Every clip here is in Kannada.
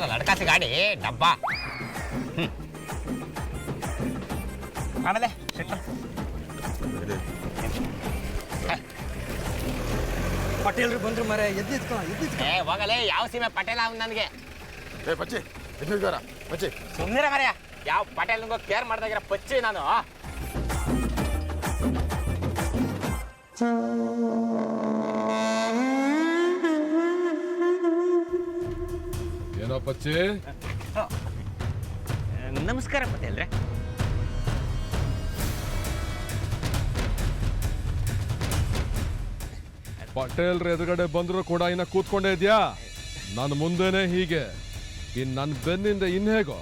ಯಾವ್ದು ಲಡ್ಕಾಸಿ ಗಾಡಿ ಡಬ್ಬ. ಆಮೇಲೆ ಪಟೇಲ್ರು ಬಂದ್ರು ಮರೆ ಎದ್ದಿದ್ಕೊ ಏ ಹೋಗಲೇ, ಯಾವ ಸೀಮೆ ಪಟೇಲ ಅವ್ನು ನನಗೆ. ಏ ಪಚ್ಚಿ ಎದ್ದಿದ್ದಾರ ಪಚ್ಚಿ. ಸುಮ್ಮನೆ ಮರ್ಯ, ಯಾವ ಪಟೇಲ್ನಿಗೋ ಕೇರ್ ಮಾಡ್ದಾಗಿರೋ ಪಚ್ಚಿ ನಾನು. ಏನೋ ಪಚ್ಚಿ, ನಮಸ್ಕಾರ ಪಟೇಲ್ರೆ. ಪಟೇಲ್ರ ಎದುರುಗಡೆ ಬಂದ್ರು ಕೂಡ ಇನ್ನ ಕೂತ್ಕೊಂಡೇ ಇದ್ಯಾ? ನಾನು ಮುಂದೆನೆ ಹೀಗೆ, ನನ್ನ ಬೆನ್ನಿಂದ ಹೇಗೋ?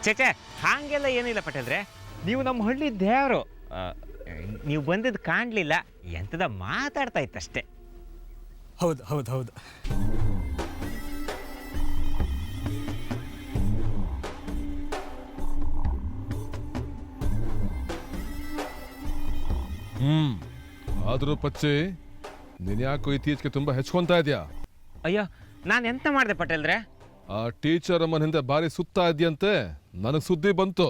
ಚೇಚೆ ಹಾಗೆಲ್ಲ ಏನಿಲ್ಲ ಪಟೇಲ್ರೆ, ನೀವು ನಮ್ಮ ಹಳ್ಳಿ ದೇವರು. ನೀವು ಬಂದಿದ್ದು ಕಾಣಲಿಲ್ಲ, ಎಂಥದ ಮಾತಾಡ್ತಾ ಇತ್ತಷ್ಟೇ. ಹೌದು ಹೌದು ಹೌದು. ಆದ್ರೂ ಪಚ್ಚಿ, ನೀನ್ ಯಾಕೋ ಇತ್ತೀಚೆಗೆ ತುಂಬಾ ಹೆಚ್ಕೊಂತಾ ಇದ್ಯಾ? ಅಯ್ಯೋ, ನಾನು ಎಂತ ಮಾಡಿದೆ ಪಟೇಲ್ರೆ? ಆ ಟೀಚರ್ ಅಮ್ಮನ ಹಿಂದೆ ಬಾರಿ ಸುತ್ತಾ ಇದ್ಯಂತೆ, ನನಗೆ ಸುದ್ದಿ ಬಂತು.